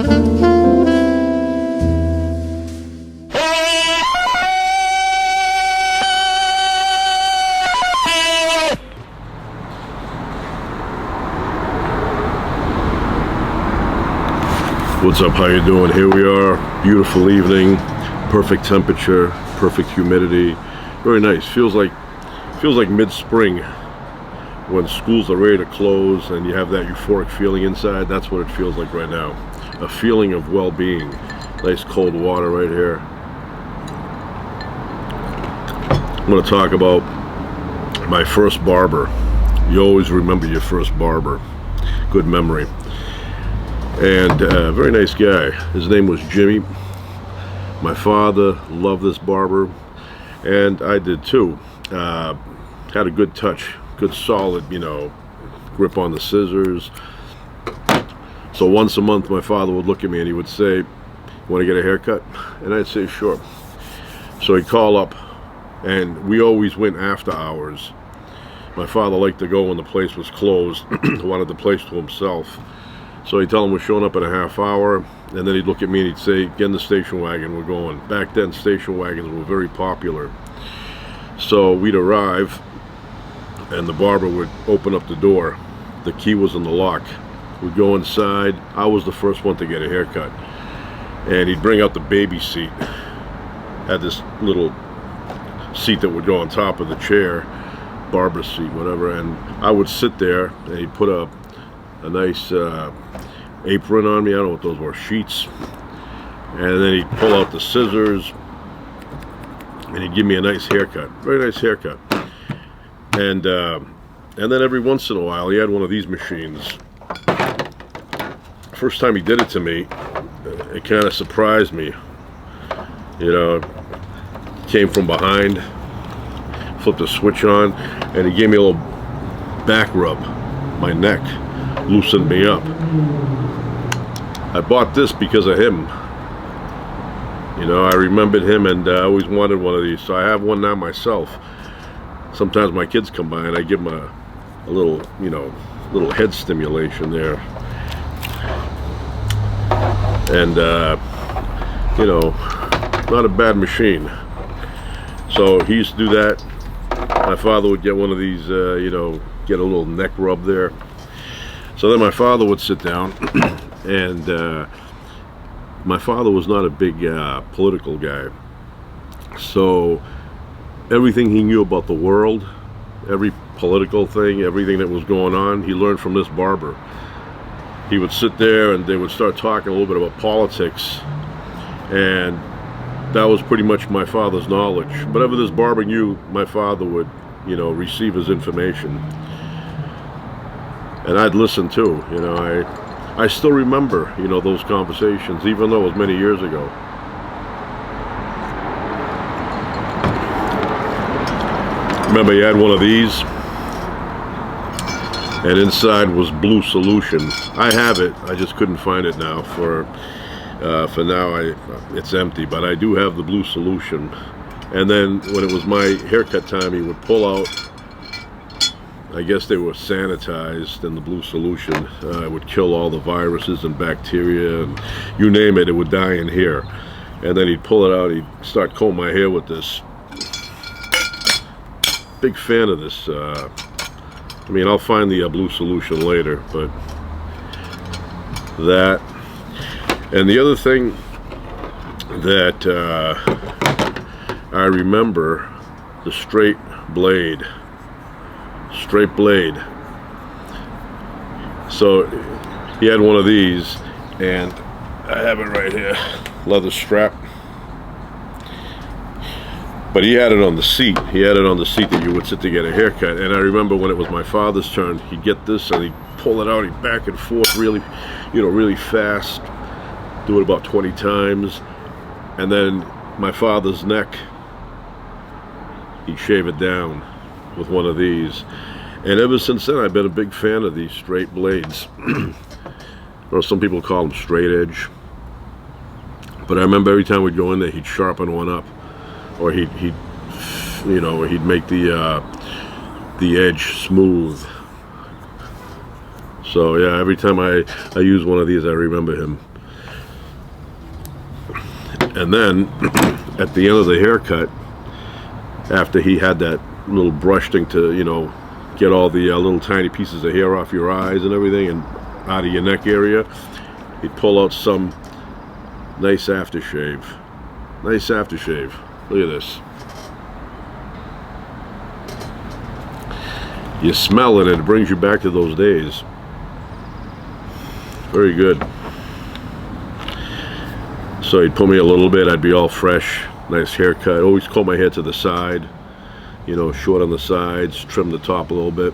What's up, how you doing? Here we are, beautiful evening, perfect temperature, perfect humidity, very nice. Feels like mid-spring when schools are ready to close and you have that euphoric feeling inside. That's what it feels like right now, a feeling of well-being. Nice cold water right here. I'm going to talk about my first barber. You always remember your first barber. Good memory. And very nice guy. His name was Jimmy. My father loved this barber, and I did too. Had a good touch, good solid, grip on the scissors. So once a month my father would look at me and he would say, "Want to get a haircut?" And I'd say, "Sure." So he'd call up, and we always went after hours. My father liked to go when the place was closed, wanted the place to himself. So he'd tell him we're showing up in a half hour, and then he'd look at me and he'd say, "Get in the station wagon, we're going." Back then, station wagons were very popular. So we'd arrive, and the barber would open up the door. The key was in the lock. We'd go inside. I was the first one to get a haircut. And he'd bring out the baby seat. Had this little seat that would go on top of the chair, barber seat, whatever, and I would sit there, and he'd put a nice apron on me. I don't know what those were, sheets. And then he'd pull out the scissors and he'd give me a nice haircut, very nice haircut. And then every once in a while he had one of these machines. First time he did it to me, it kind of surprised me. Came from behind, flipped the switch on, and he gave me a little back rub, my neck, loosened me up. I bought this because of him. I remembered him, and I always wanted one of these, so I have one now myself. Sometimes my kids come by and I give them a little, little head stimulation there. And not a bad machine. So he used to do that. My father would get one of these, get a little neck rub there. So then my father would sit down, and my father was not a big political guy. So everything he knew about the world, every political thing, everything that was going on, he learned from this barber. He would sit there and they would start talking a little bit about politics, and that was pretty much my father's knowledge. Whatever this barber knew, my father would, receive his information. And I'd listen too. I still remember, those conversations, even though it was many years ago. Remember, he had one of these, and inside was blue solution. I have it, I just couldn't find it now. For now, it's empty, but I do have the blue solution. And then when it was my haircut time, he would pull out, I guess they were sanitized, and the blue solution would kill all the viruses and bacteria, and you name it, it would die in here. And then he'd pull it out, he'd start combing my hair with this. Big fan of this. I'll find the blue solution later, but that. And the other thing that I remember, the straight blade. So he had one of these, and I have it right here, leather strap. But he had it on the seat. He had it on the seat that you would sit to get a haircut. And I remember when it was my father's turn, he'd get this and he'd pull it out, he'd back and forth really, really fast. Do it about 20 times. And then my father's neck, he'd shave it down with one of these. And ever since then, I've been a big fan of these straight blades. Or some people call them straight edge. But I remember every time we'd go in there, he'd sharpen one up. Or he'd make the edge smooth. So yeah, every time I use one of these, I remember him. And then at the end of the haircut, after he had that little brush thing to, you know, get all the little tiny pieces of hair off your eyes and everything and out of your neck area, he'd pull out some nice aftershave. Nice aftershave. Look at this. You smell it and it brings you back to those days. Very good. So he'd pull me a little bit, I'd be all fresh, nice haircut. Always comb my hair to the side, you know, short on the sides, trim the top a little bit.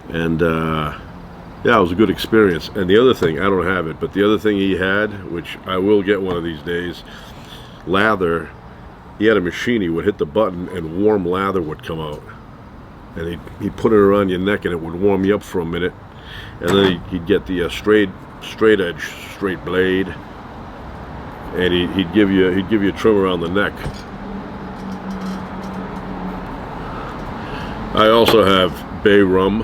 And yeah, it was a good experience. And the other thing, I don't have it, but the other thing he had, which I will get one of these days, lather. He had a machine, he would hit the button and warm lather would come out. And he'd put it around your neck and it would warm you up for a minute. And then he'd get the straight edge, straight blade, and he'd give you a trim around the neck. I also have Bay Rum,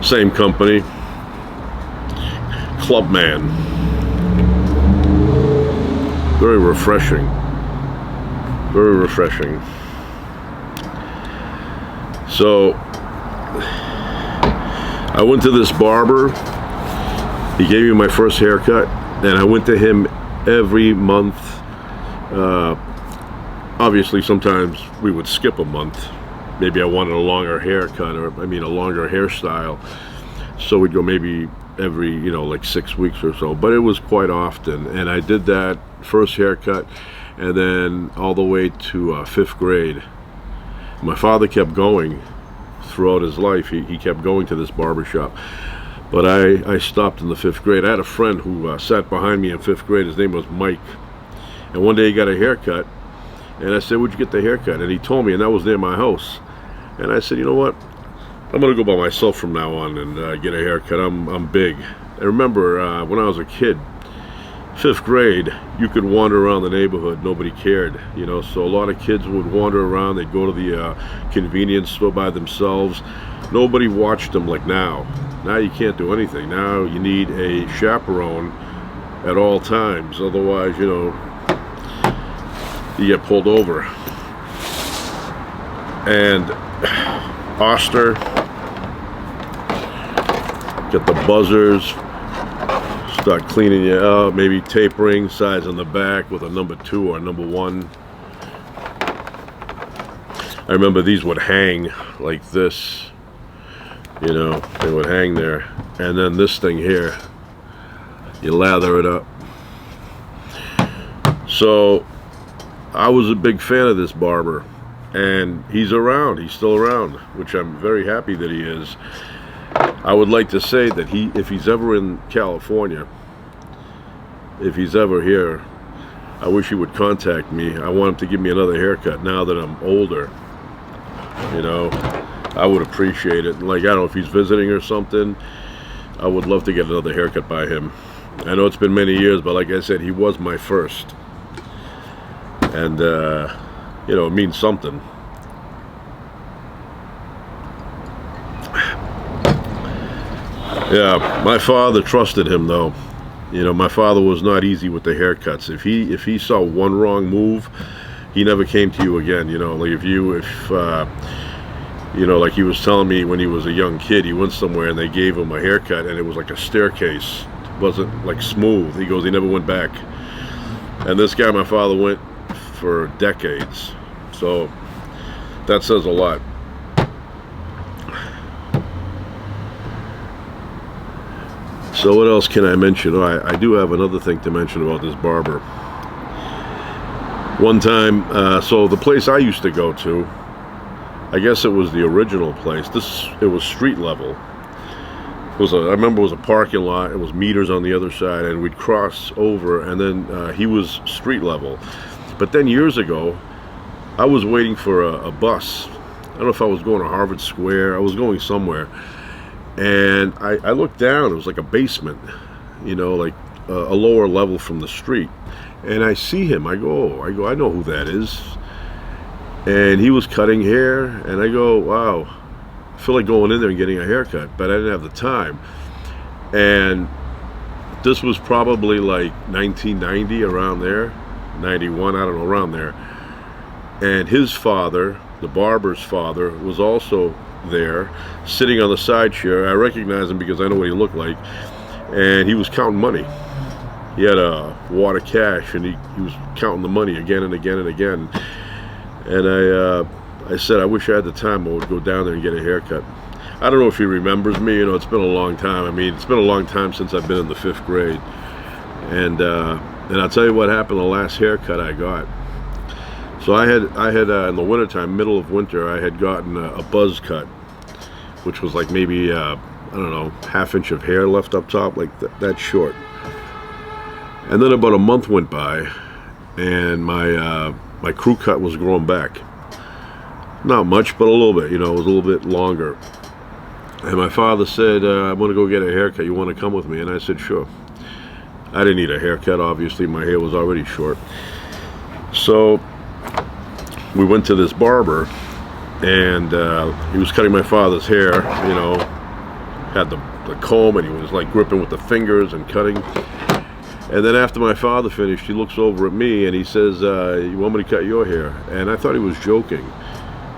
same company, Clubman. Very refreshing. Very refreshing. So I went to this barber. He gave me my first haircut, and I went to him every month. Obviously, sometimes we would skip a month. Maybe I wanted a longer haircut, or a longer hairstyle. So we'd go maybe every, you know, like 6 weeks or so. But it was quite often, and I did that first haircut, and then all the way to 5th grade. My father kept going throughout his life. He kept going to this barber shop. But I stopped in the 5th grade. I had a friend who sat behind me in 5th grade. His name was Mike. And one day he got a haircut. And I said, "Where'd you get the haircut?" And he told me, and that was near my house. And I said, "You know what? I'm going to go by myself from now on and get a haircut. I'm big." I remember when I was a kid, 5th grade, you could wander around the neighborhood. Nobody cared, you know. So a lot of kids would wander around. They'd go to the convenience store by themselves. Nobody watched them like now. Now you can't do anything. Now you need a chaperone at all times. Otherwise, you know, you get pulled over. And Oster, get the buzzers, start cleaning you out, maybe tapering, sides on the back with a number 2 or number 1. I remember these would hang like this. You know, they would hang there. And then this thing here, you lather it up. So I was a big fan of this barber, and he's around. He's still around, which I'm very happy that he is. I would like to say that if he's ever in California, if he's ever here, I wish he would contact me. I want him to give me another haircut now that I'm older. You know, I would appreciate it. Like, I don't know if he's visiting or something, I would love to get another haircut by him. I know it's been many years, but like I said, he was my first. And, you know, it means something. Yeah, my father trusted him, though. You know, my father was not easy with the haircuts. If he saw one wrong move, he never came to you again. You know, like if you know, like he was telling me when he was a young kid, he went somewhere and they gave him a haircut and it was like a staircase. It wasn't like smooth. He goes, he never went back. And this guy, my father, went for decades. So that says a lot. So what else can I mention? Oh, I do have another thing to mention about this barber. One time, so the place I used to go to, I guess it was the original place. It was street level. I remember it was a parking lot. It was meters on the other side, and we'd cross over, and then he was street level. But then years ago, I was waiting for a bus. I don't know if I was going to Harvard Square. I was going somewhere. And I looked down. It was like a basement, you know, like a lower level from the street. And I see him. I go, I know who that is. And he was cutting hair. And I go, wow, I feel like going in there and getting a haircut. But I didn't have the time. And This was probably like 1990, around there, 91, I don't know, around there. And his father, the barber's father, was also there, sitting on the side chair. I recognize him because I know what he looked like. And he was counting money. He had a wad of cash, and he was counting the money again and again and again. And I said, I wish I had the time. I would go down there and get a haircut. I don't know if he remembers me. You know, it's been a long time. I mean, it's been a long time since I've been in the 5th grade. And I'll tell you what happened the last haircut I got. So I had in the wintertime, middle of winter, I had gotten a buzz cut, which was like maybe, I don't know, 1/2 inch of hair left up top, like that short. And then about a month went by, and my crew cut was growing back. Not much, but a little bit, you know, it was a little bit longer. And my father said, I'm going to go get a haircut. You want to come with me? And I said, sure. I didn't need a haircut, obviously. My hair was already short. So we went to this barber, and he was cutting my father's hair, you know, had the comb, and he was like gripping with the fingers and cutting. And then after my father finished, he looks over at me and he says, you want me to cut your hair? And I thought he was joking.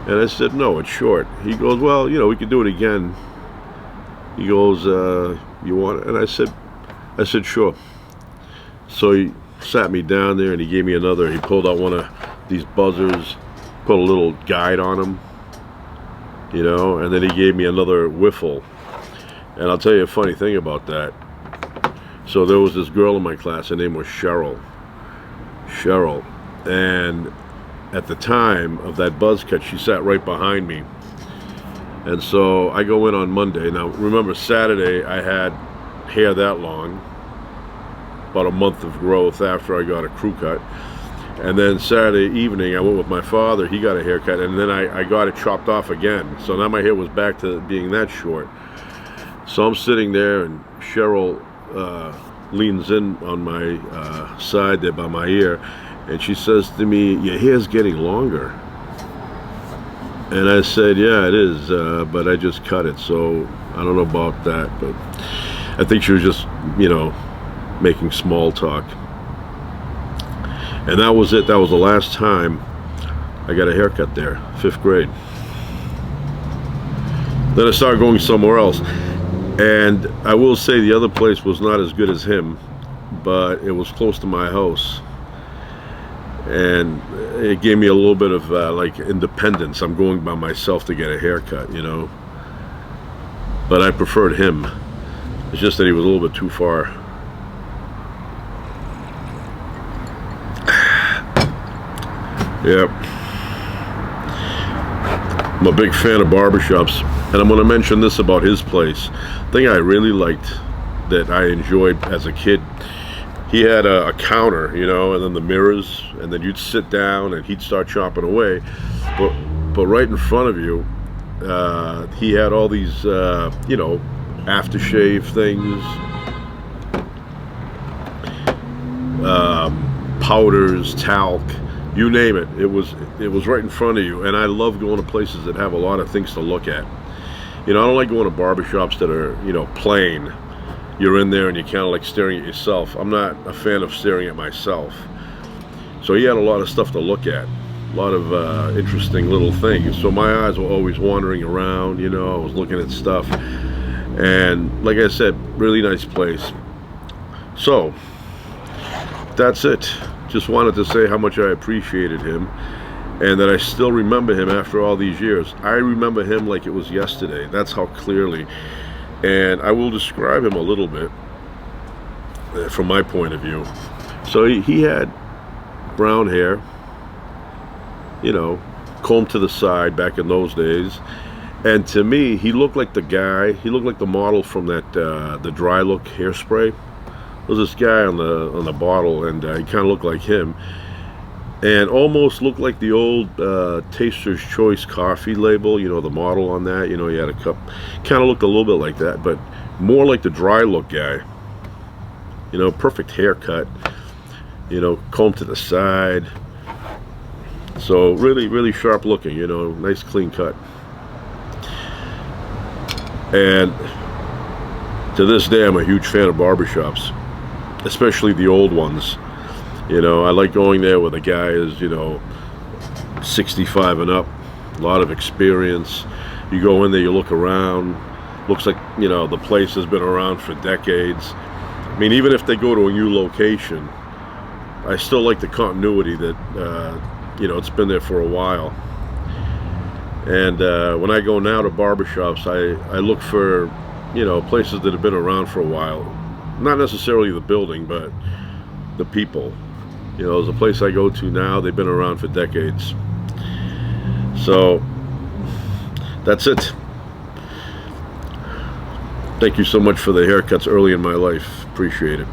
And I said, no, it's short. He goes, well, you know, we could do it again. He goes, you want it? And I said, sure. So he sat me down there and he gave me another. He pulled out one of these buzzers, put a little guide on them, you know, and then he gave me another whiffle. And I'll tell you a funny thing about that. So there was this girl in my class, her name was Cheryl. And at the time of that buzz cut, she sat right behind me. And so I go in on Monday. Now remember, Saturday I had hair that long, about a month of growth after I got a crew cut. And then Saturday evening I went with my father, he got a haircut, and then I got it chopped off again. So now my hair was back to being that short. So I'm sitting there, and Cheryl leans in on my side there by my ear, and she says to me, your hair's getting longer. And I said, yeah, it is, but I just cut it, so I don't know about that. But I think she was just, you know, making small talk. And that was it. That was the last time I got a haircut there, 5th grade. Then I started going somewhere else. And I will say the other place was not as good as him, but it was close to my house. And it gave me a little bit of like independence. I'm going by myself to get a haircut, you know. But I preferred him. It's just that he was a little bit too far. Yep. I'm a big fan of barbershops, and I'm going to mention this about his place. The thing I really liked, that I enjoyed as a kid, he had a counter, you know, and then the mirrors, and then you'd sit down and he'd start chopping away. But right in front of you, he had all these, you know, aftershave things, powders, talc, you name it. It was right in front of you. And I love going to places that have a lot of things to look at. You know, I don't like going to barbershops that are, you know, plain. You're in there and you're kind of like staring at yourself. I'm not a fan of staring at myself. So he had a lot of stuff to look at, a lot of interesting little things. So my eyes were always wandering around, you know, I was looking at stuff. And like I said, really nice place. So that's it. Just wanted to say how much I appreciated him, and that I still remember him after all these years. I remember him like it was yesterday. That's how clearly. And I will describe him a little bit from my point of view. So he had brown hair, you know, combed to the side back in those days. And to me, he looked like the guy, he looked like the model from that the Dry Look hairspray. There was this guy on the bottle, and he kind of looked like him, and almost looked like the old Taster's Choice coffee label, you know, the model on that, you know, he had a cup, kind of looked a little bit like that, but more like the Dry Look guy, you know, perfect haircut, you know, comb to the side, so really, really sharp looking, you know, nice clean cut. And to this day, I'm a huge fan of barbershops. especially the old ones. You know, I like going there where the guy is, you know, 65 and up, a lot of experience. You go in there, you look around, looks like, you know, the place has been around for decades. I mean, even if they go to a new location, I still like the continuity that, you know, it's been there for a while. And when I go now to barbershops, I look for, you know, places that have been around for a while. Not necessarily the building, but the people. You know, there's a place I go to now, they've been around for decades. So, that's it. Thank you so much for the haircuts early in my life. Appreciate it.